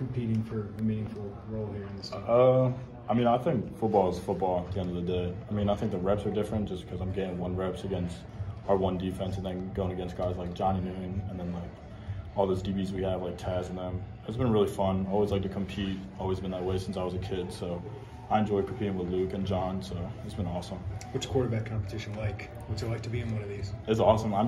competing for a meaningful role here in this game? I mean, I think football is football at the end of the day. I mean, I think the reps are different just because I'm getting 1 reps against our 1 defense and then going against guys like Johnny Newton and then like all those DBs we have like Taz and them. It's been really fun. Always like to compete. Always been that way since I was a kid. So I enjoy competing with Luke and John. So it's been awesome. What's quarterback competition like? What's it like to be in one of these? It's awesome. I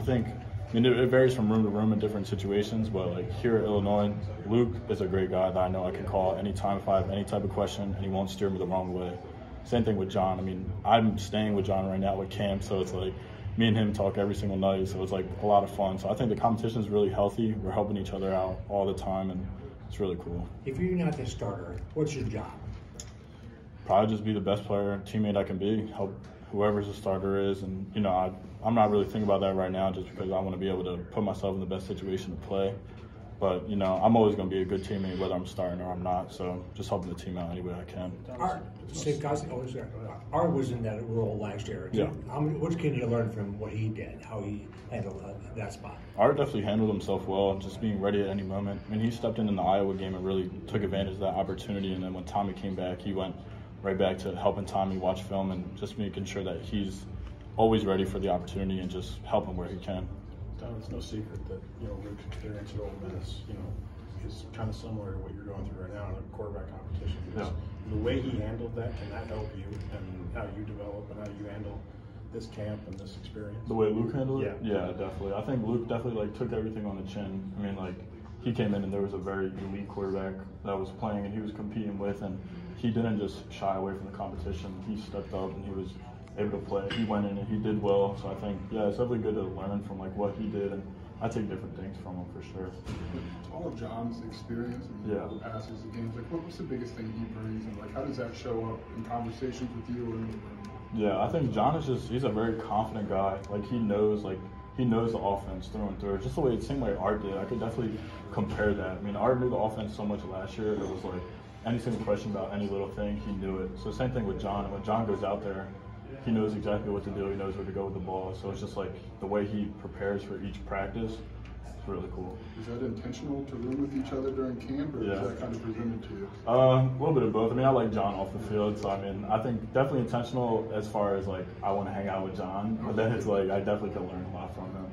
mean, it varies from room to room in different situations, but like here at Illinois, Luke is a great guy that I know I can call anytime if I have any type of question, and he won't steer me the wrong way. Same thing with John. I mean, I'm staying with John right now with camp, so it's like me and him talk every single night, so it's like a lot of fun. So I think the competition is really healthy. We're helping each other out all the time, and it's really cool. If you're not the starter, what's your job? Probably just be the best player, teammate I can be, help whoever's the starter is, and you know, I'm not really thinking about that right now just because I want to be able to put myself in the best situation to play. But, you know, I'm always going to be a good teammate whether I'm starting or I'm not. So just helping the team out any way I can. Art was in that role last year. Yeah. What can you learn from what he did, how he handled that spot? Art definitely handled himself well, just being ready at any moment. I mean, he stepped in the Iowa game and really took advantage of that opportunity. And then when Tommy came back, he went right back to helping Tommy watch film and just making sure that he's always ready for the opportunity and just help him where he can. It's no secret that, you know, Luke's experience at Ole Miss, you know, is kind of similar to what you're going through right now in a quarterback competition. Yeah. The way he handled that, can that help you and how you develop and how you handle this camp and this experience? The way Luke handled it? Yeah. Yeah, definitely. I think Luke definitely like took everything on the chin. I mean, like he came in and there was a very elite quarterback that was playing and he was competing with, and he didn't just shy away from the competition. He stepped up and he was able to play. He went in and he did well. So I think, yeah, it's definitely good to learn from like what he did, and I take different things from him for sure. All of John's experience and yeah. the passes, the games, like what's the biggest thing he brings, and like how does that show up in conversations with you or in the room? Yeah, I think John is he's a very confident guy. Like he knows the offense through and through. Just the same way Art did. I could definitely compare that. I mean, Art knew the offense so much last year. It was like any single question about any little thing, he knew it. So same thing with John. When John goes out there, he knows exactly what to do. He knows where to go with the ball. So it's just like the way he prepares for each practice. It's really cool. Is that intentional to room with each other during camp, or is that kind of presented to you? A little bit of both. I mean, I like John off the field, so I mean, I think definitely intentional as far as like I want to hang out with John, but then it's like I definitely can learn a lot from him.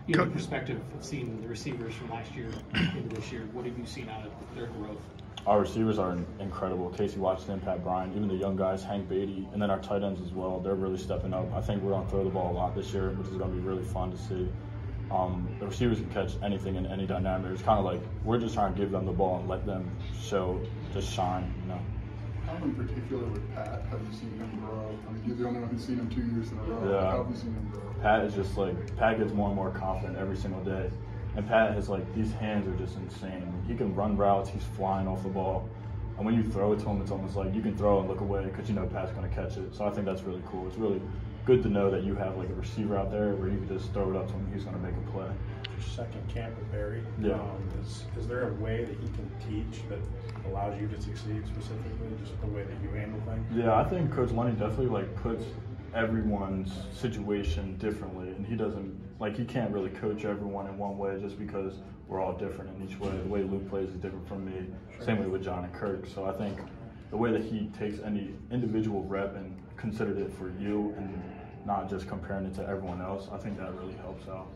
You have a perspective of seeing the receivers from last year into this year. What have you seen out of their growth? Our receivers are incredible. Casey Washington, Pat Bryant, even the young guys, Hank Beatty, and then our tight ends as well. They're really stepping up. I think we're going to throw the ball a lot this year, which is going to be really fun to see. The receivers can catch anything in any dynamic. It's kind of like we're just trying to give them the ball and let them just shine, you know. How in particular with Pat have you seen him grow? I mean, you're the only one who's seen him 2 years in a row. Yeah. How have you seen him grow? Pat is just Pat gets more and more confident every single day. And Pat has these hands are just insane. He can run routes, he's flying off the ball. And when you throw it to him, it's almost like you can throw and look away because you know Pat's going to catch it. So I think that's really cool. It's really good to know that you have like a receiver out there where you can just throw it up to him and he's going to make a play. Your second camp with Barry. Yeah. Is there a way that he can teach that allows you to succeed specifically, just the way that you handle things? Yeah, I think Coach Lenny definitely puts everyone's situation differently, and he can't really coach everyone in one way just because we're all different in each way. The way Luke plays is different from me. Sure. Same way with John and Kirk. So I think the way that he takes any individual rep and considered it for you and not just comparing it to everyone else, I think that really helps out.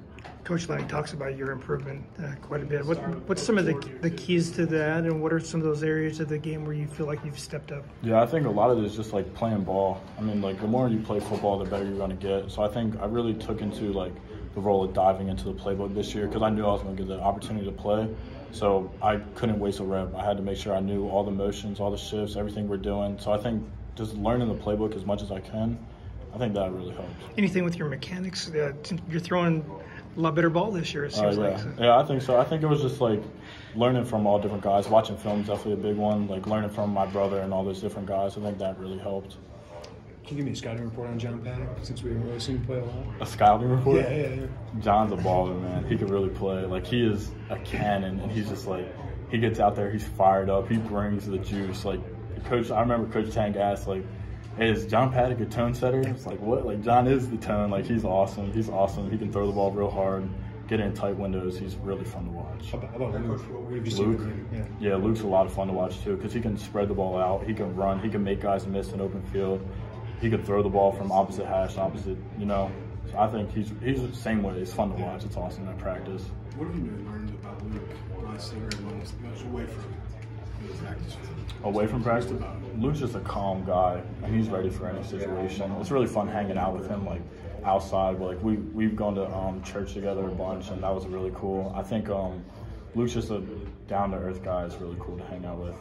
Coach Lenny talks about your improvement quite a bit. What's some of the keys to that, and what are some of those areas of the game where you feel like you've stepped up? Yeah, I think a lot of it is just playing ball. I mean, the more you play football, the better you're going to get. So I think I really took into the role of diving into the playbook this year because I knew I was going to get the opportunity to play. So I couldn't waste a rep. I had to make sure I knew all the motions, all the shifts, everything we're doing. So I think just learning the playbook as much as I can, I think that really helps. Anything with your mechanics? You're throwing a lot better ball this year, it seems like. Yeah, I think so. I think it was just learning from all different guys. Watching film is definitely a big one. Learning from my brother and all those different guys. I think that really helped. Can you give me a scouting report on John Paddock, since we haven't really seen him play a lot? A scouting report? Yeah. John's a baller, man. He can really play. He is a cannon, and he's just he gets out there, he's fired up, he brings the juice. Coach, I remember Coach Tank asked, hey, is John Paddock a tone setter? It's what? John is the tone. He's awesome. He's awesome. He can throw the ball real hard, get in tight windows. He's really fun to watch. watch. How about Luke? What have you seen Luke, from him? yeah, Luke's a lot of fun to watch too because he can spread the ball out, he can run, he can make guys miss in open field, he can throw the ball from opposite hash, opposite, you know. So I think he's the same way. It's fun to watch. It's awesome at practice. What have you been learning about Luke last year and much away from his practice? Away from practice, Luke's just a calm guy, and he's ready for any situation. It's really fun hanging out with him, like outside. But like we've gone to church together a bunch, and that was really cool. I think Luke's just a down to earth guy. It's really cool to hang out with.